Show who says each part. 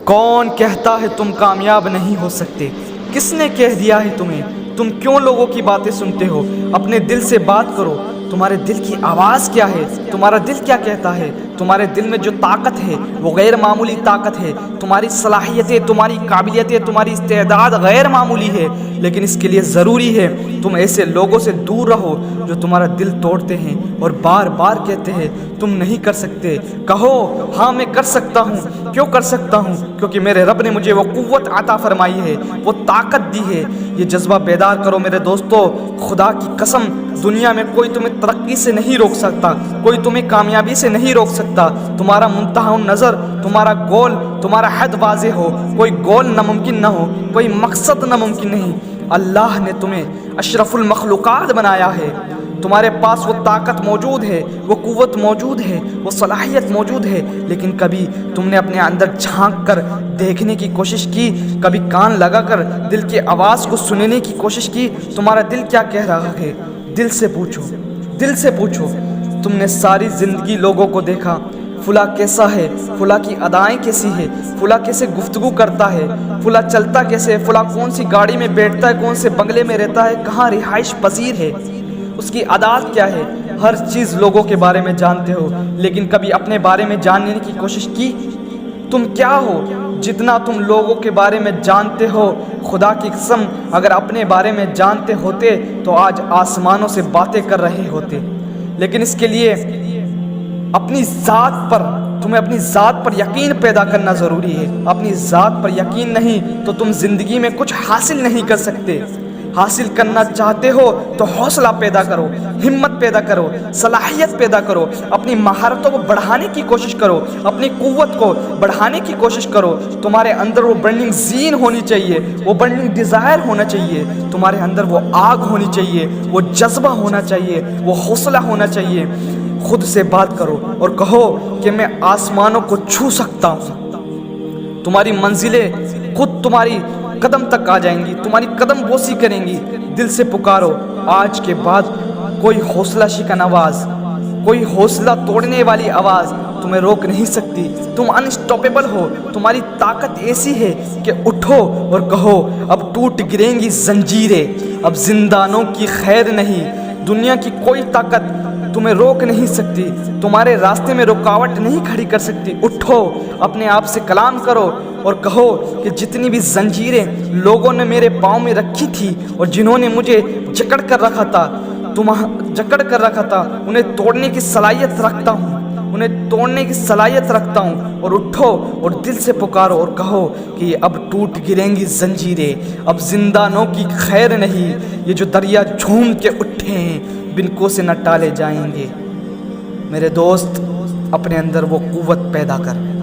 Speaker 1: کون کہتا ہے تم کامیاب نہیں ہو سکتے؟ کس نے کہہ دیا ہے تمہیں؟ تم کیوں لوگوں کی باتیں سنتے ہو؟ اپنے دل سے بات کرو۔ تمہارے دل کی آواز کیا ہے؟ تمہارا دل کیا کہتا ہے؟ تمہارے دل میں جو طاقت ہے وہ غیر معمولی طاقت ہے۔ تمہاری صلاحیتیں، تمہاری قابلیتیں، تمہاری استعداد غیر معمولی ہے، لیکن اس کے لیے ضروری ہے تم ایسے لوگوں سے دور رہو جو تمہارا دل توڑتے ہیں اور بار بار کہتے ہیں تم نہیں کر سکتے۔ کہو ہاں میں کر سکتا ہوں۔ کیوں کر سکتا ہوں؟ کیونکہ میرے رب نے مجھے وہ قوت عطا فرمائی ہے، وہ طاقت دی ہے۔ یہ جذبہ بیدار کرو میرے دوستو۔ خدا کی قسم، دنیا میں کوئی تمہیں ترقی سے نہیں روک سکتا، کوئی تمہیں کامیابی سے نہیں روک سکتا۔ تمہارا منتہا نظر، تمہارا گول، تمہارا حد واضح ہو، کوئی گول ناممکن نہ ہو، کوئی مقصد ناممکن نہیں۔ اللہ نے تمہیں اشرف المخلوقات بنایا ہے۔ تمہارے پاس وہ طاقت موجود ہے، وہ قوت موجود ہے، وہ صلاحیت موجود ہے، لیکن کبھی تم نے اپنے اندر جھانک کر دیکھنے کی کوشش کی؟ کبھی کان لگا کر دل کی آواز کو سننے کی کوشش کی؟ تمہارا دل کیا کہہ رہا ہے؟ دل سے پوچھو، دل سے پوچھو۔ تم نے ساری زندگی لوگوں کو دیکھا، فلاں کیسا ہے، فلاں کی ادائیں کیسی ہے، فلاں کیسے گفتگو کرتا ہے، فلاں چلتا کیسے ہے، فلاں کون سی گاڑی میں بیٹھتا ہے، کون سے بنگلے میں رہتا ہے، کہاں رہائش پذیر ہے، اس کی عادات کیا ہے۔ ہر چیز لوگوں کے بارے میں جانتے ہو، لیکن کبھی اپنے بارے میں جاننے کی کوشش کی؟ تم کیا ہو؟ جتنا تم لوگوں کے بارے میں جانتے ہو، خدا کی قسم اگر اپنے بارے میں جانتے ہوتے تو آج آسمانوں سے باتیں کر رہے ہوتے۔ لیکن اس کے لیے اپنی ذات پر، تمہیں اپنی ذات پر یقین پیدا کرنا ضروری ہے۔ اپنی ذات پر یقین نہیں تو تم زندگی میں کچھ حاصل نہیں کر سکتے۔ حاصل کرنا چاہتے ہو تو حوصلہ پیدا کرو، ہمت پیدا کرو، صلاحیت پیدا کرو، اپنی مہارتوں کو بڑھانے کی کوشش کرو، اپنی قوت کو بڑھانے کی کوشش کرو۔ تمہارے اندر وہ برننگ زین ہونی چاہیے، وہ برننگ ڈیزائر ہونا چاہیے، تمہارے اندر وہ آگ ہونی چاہیے، وہ جذبہ ہونا چاہیے، وہ حوصلہ ہونا چاہیے۔ خود سے بات کرو اور کہو کہ میں آسمانوں کو چھو سکتا ہوں۔ تمہاری منزلیں خود تمہاری قدم تک آ جائیں گی، تمہاری قدم بوسی کریں گی۔ دل سے پکارو۔ آج کے بعد کوئی حوصلہ شکن آواز، کوئی حوصلہ توڑنے والی آواز تمہیں روک نہیں سکتی۔ تم انسٹاپیبل ہو۔ تمہاری طاقت ایسی ہے کہ اٹھو اور کہو اب ٹوٹ گریں گی زنجیریں، اب زندانوں کی خیر نہیں۔ دنیا کی کوئی طاقت تمہیں روک نہیں سکتی، تمہارے راستے میں رکاوٹ نہیں کھڑی کر سکتی۔ اٹھو، اپنے آپ سے کلام کرو اور کہو کہ جتنی بھی زنجیریں لوگوں نے میرے پاؤں میں رکھی تھی اور جنہوں نے مجھے جکڑ کر رکھا تھا، انہیں توڑنے کی صلاحیت رکھتا ہوں، انہیں توڑنے کی صلاحیت رکھتا ہوں۔ اور اٹھو اور دل سے پکارو اور کہو کہ اب ٹوٹ گریں گی زنجیریں، اب زندانوں کی خیر نہیں۔ یہ جو دریا جھوم کے اٹھے ہیں بنکوں سے نہ ٹالے جائیں گے۔ میرے دوست، اپنے اندر وہ قوت پیدا کر۔